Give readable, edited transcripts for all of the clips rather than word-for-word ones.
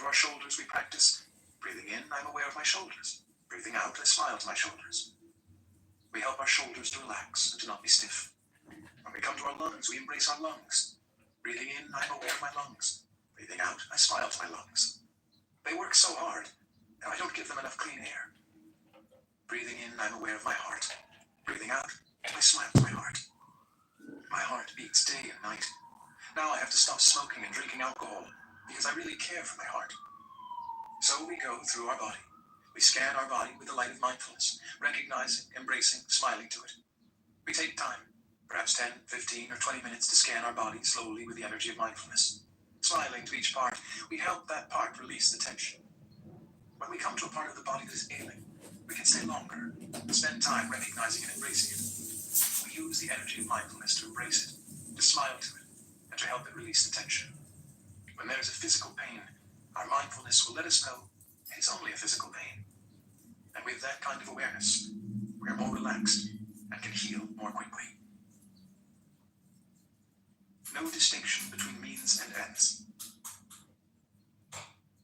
to our shoulders, we practice breathing in, I'm aware of my shoulders. Breathing out, I smile to my shoulders. We help our shoulders to relax and to not be stiff. When we come to our lungs, we embrace our lungs. Breathing in, I'm aware of my lungs. Breathing out, I smile to my lungs. They work so hard, and I don't give them enough clean air. Breathing in, I'm aware of my heart. Breathing out, I smile to my heart. My heart beats day and night. Now I have to stop smoking and drinking alcohol because I really care for my heart. So we go through our body. We scan our body with the light of mindfulness, recognizing, embracing, smiling to it. We take time, perhaps 10, 15, or 20 minutes to scan our body slowly with the energy of mindfulness. Smiling to each part, we help that part release the tension. When we come to a part of the body that is ailing, we can stay longer, spend time recognizing and embracing it. We use the energy of mindfulness to embrace it, to smile to it, and to help it release the tension. When there is a physical pain, our mindfulness will let us know it is only a physical pain. And with that kind of awareness, we are more relaxed and can heal more quickly. No distinction between means and ends.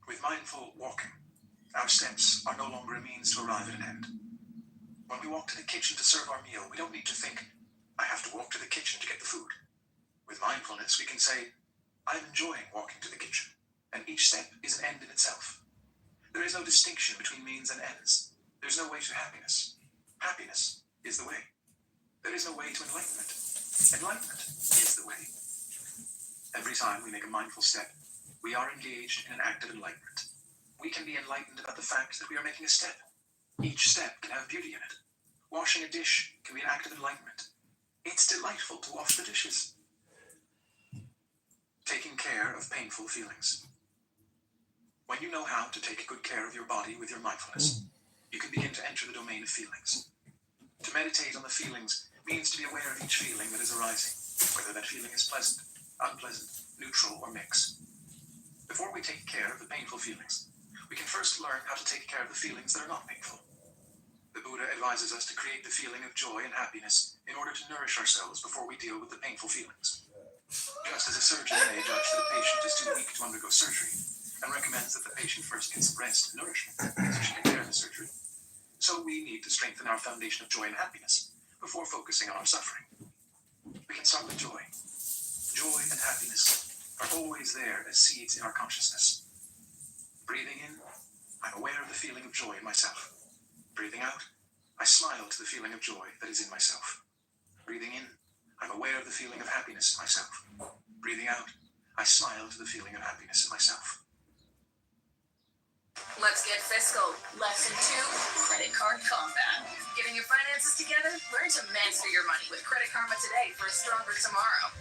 With mindful walking, our steps are no longer a means to arrive at an end. When we walk to the kitchen to serve our meal, we don't need to think, I have to walk to the kitchen to get the food. With mindfulness, we can say, I'm enjoying walking to the kitchen, and each step is an end in itself. There is no distinction between means and ends. There's no way to happiness. Happiness is the way. There is no way to enlightenment. Enlightenment is the way. Every time we make a mindful step, we are engaged in an act of enlightenment. We can be enlightened about the fact that we are making a step. Each step can have beauty in it. Washing a dish can be an act of enlightenment. It's delightful to wash the dishes. Taking care of painful feelings. When you know how to take good care of your body with your mindfulness, you can begin to enter the domain of feelings. To meditate on the feelings means to be aware of each feeling that is arising, whether that feeling is pleasant, unpleasant, neutral, or mixed. Before we take care of the painful feelings, we can first learn how to take care of the feelings that are not painful. The Buddha advises us to create the feeling of joy and happiness in order to nourish ourselves before we deal with the painful feelings. Just as a surgeon may judge that a patient is too weak to undergo surgery, and recommends that the patient first get some rest and nourishment so she can bear the surgery, so we need to strengthen our foundation of joy and happiness before focusing on our suffering. We can start with joy. Joy and happiness are always there as seeds in our consciousness. Breathing in, I'm aware of the feeling of joy in myself. Breathing out, I smile to the feeling of joy that is in myself. Breathing in, I'm aware of the feeling of happiness in myself. Breathing out, I smile to the feeling of happiness in myself. Let's get fiscal. Lesson 2, credit card combat. Getting your finances together? Learn to master your money with Credit Karma today for a stronger tomorrow.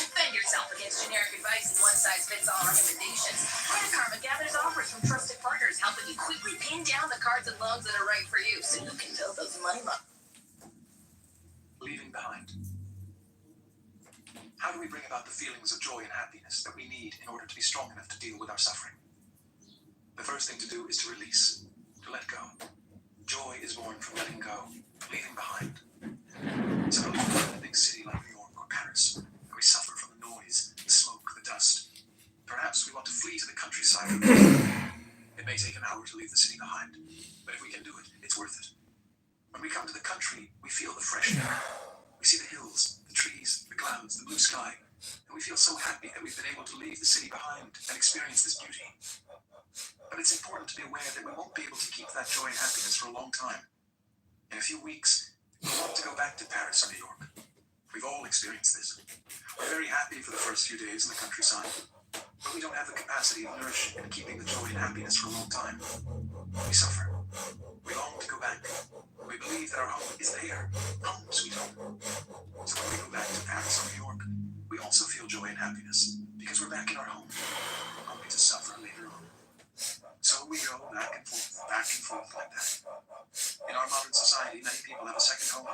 Defend yourself against generic advice and one-size-fits-all recommendations. Credit Karma gathers offers from trusted partners, helping you quickly pin down the cards and loans that are right for you so you can build those money loans. Leaving behind. How do we bring about the feelings of joy and happiness that we need in order to be strong enough to deal with our suffering? The first thing to do is to release, to let go. Joy is born from letting go, leaving behind. Suppose we live in a big city like New York or Paris, and we suffer from the noise, the smoke, the dust. Perhaps we want to flee to the countryside. It may take an hour to leave the city behind, but if we can do it, it's worth it. When we come to the country, we feel the fresh air. We see the hills, the trees, the clouds, the blue sky, and we feel so happy that we've been able to leave the city behind and experience this beauty. But it's important to be aware that we won't be able to keep that joy and happiness for a long time. In a few weeks, we'll want to go back to Paris or New York. We've all experienced this. We're very happy for the first few days in the countryside, but we don't have the capacity of nourishing and keeping the joy and happiness for a long time. We suffer. We long to go back. We believe that our home is there. Home, sweet home. So when we go back to Paris or New York, we also feel joy and happiness because we're back in our home, only to suffer later on. So we go back and forth like that. In our modern society, many people have a second home,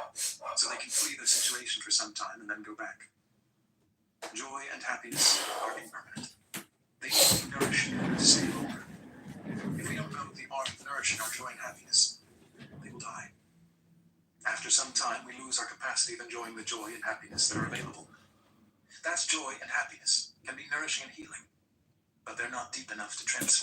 so they can flee their situation for some time and then go back. Joy and happiness are impermanent. They need to be nourished in order to stay longer. If we don't know the art of nourishing our joy and happiness, they will die. After some time, we lose our capacity of enjoying the joy and happiness that are available. That joy and happiness can be nourishing and healing, but they're not deep enough to transform